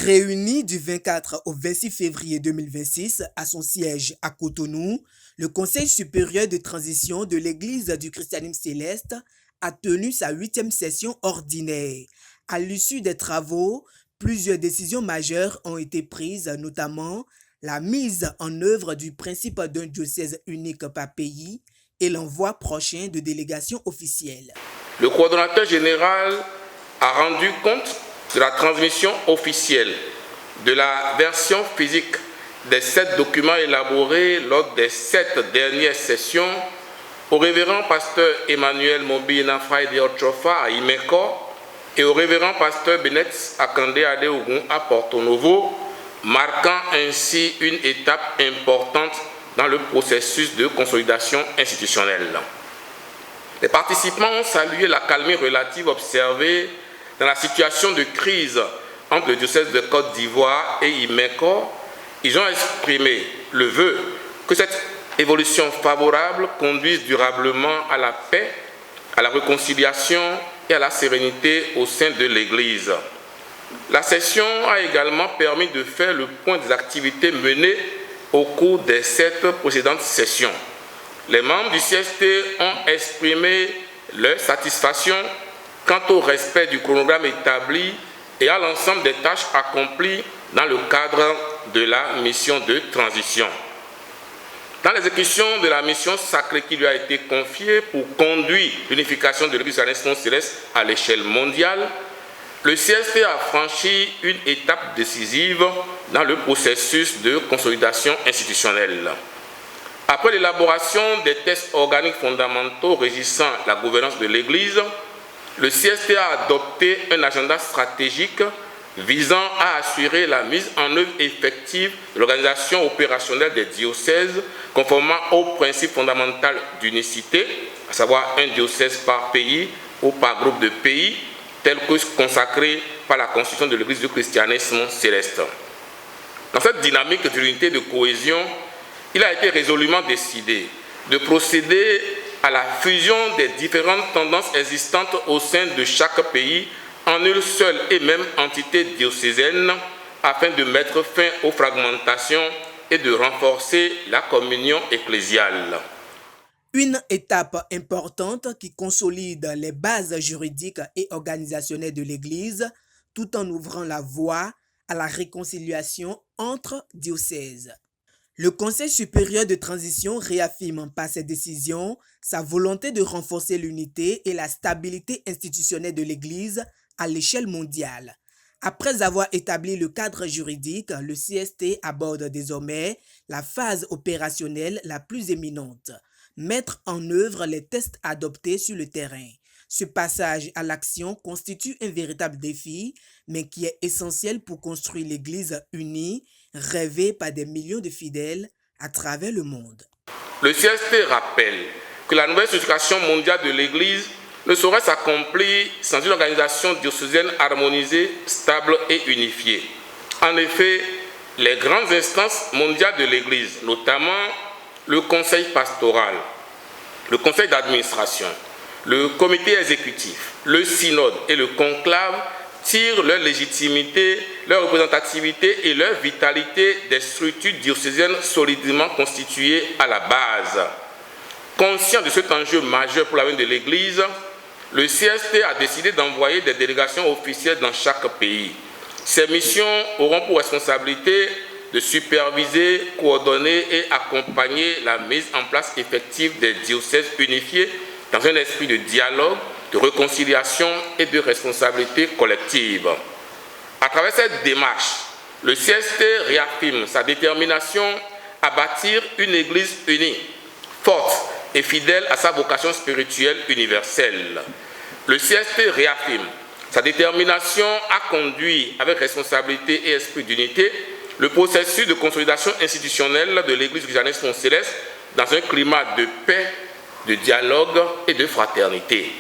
Réuni du 24 au 26 février 2026 à son siège à Cotonou, le Conseil supérieur de transition de l'Église du christianisme céleste a tenu sa 8e session ordinaire. À l'issue des travaux, plusieurs décisions majeures ont été prises, notamment la mise en œuvre du principe d'un diocèse unique par pays et l'envoi prochain de délégations officielles. Le coordonnateur général a rendu compte de la transmission officielle de la version physique des 7 documents élaborés lors des 7 dernières sessions au révérend pasteur Emmanuel Mobi Nafraï de Otrofa à Imeko et au révérend pasteur Benet Akande Adeogun à Porto Novo, marquant ainsi une étape importante dans le processus de consolidation institutionnelle. Les participants ont salué la calmie relative observée dans la situation de crise entre le diocèse de Côte d'Ivoire et Imeko. Ils ont exprimé le vœu que cette évolution favorable conduise durablement à la paix, à la réconciliation et à la sérénité au sein de l'Église. La session a également permis de faire le point des activités menées au cours des 7 précédentes sessions. Les membres du CST ont exprimé leur satisfaction quant au respect du chronogramme établi et à l'ensemble des tâches accomplies dans le cadre de la mission de transition. Dans l'exécution de la mission sacrée qui lui a été confiée pour conduire l'unification de l'Église céleste à l'échelle mondiale, le CST a franchi une étape décisive dans le processus de consolidation institutionnelle. Après l'élaboration des textes organiques fondamentaux régissant la gouvernance de l'Église, le CST a adopté un agenda stratégique visant à assurer la mise en œuvre effective de l'organisation opérationnelle des diocèses, conformément au principe fondamental d'unicité, à savoir un diocèse par pays ou par groupe de pays, tel que consacré par la Constitution de l'Église du christianisme céleste. Dans cette dynamique d'unité et de cohésion, il a été résolument décidé de procéder à la fusion des différentes tendances existantes au sein de chaque pays en une seule et même entité diocésaine afin de mettre fin aux fragmentations et de renforcer la communion ecclésiale. Une étape importante qui consolide les bases juridiques et organisationnelles de l'Église tout en ouvrant la voie à la réconciliation entre diocèses. Le Conseil supérieur de transition réaffirme par ses décisions sa volonté de renforcer l'unité et la stabilité institutionnelle de l'Église à l'échelle mondiale. Après avoir établi le cadre juridique, le CST aborde désormais la phase opérationnelle la plus éminente, mettre en œuvre les tests adoptés sur le terrain. Ce passage à l'action constitue un véritable défi, mais qui est essentiel pour construire l'Église unie, rêvée par des millions de fidèles à travers le monde. Le CST rappelle que la nouvelle structuration mondiale de l'Église ne saurait s'accomplir sans une organisation diocésaine harmonisée, stable et unifiée. En effet, les grandes instances mondiales de l'Église, notamment le conseil pastoral, le conseil d'administration, le comité exécutif, le synode et le conclave tirent leur légitimité, leur représentativité et leur vitalité des structures diocésaines solidement constituées à la base. Conscient de cet enjeu majeur pour l'avenir de l'Église, le CST a décidé d'envoyer des délégations officielles dans chaque pays. Ces missions auront pour responsabilité de superviser, coordonner et accompagner la mise en place effective des diocèses unifiés dans un esprit de dialogue, de réconciliation et de responsabilité collective. À travers cette démarche, le CST réaffirme sa détermination à bâtir une Église unie, forte et fidèle à sa vocation spirituelle universelle. Le CST réaffirme sa détermination à conduire avec responsabilité et esprit d'unité le processus de consolidation institutionnelle de l'Église du christianisme céleste dans un climat de paix, de dialogue et de fraternité.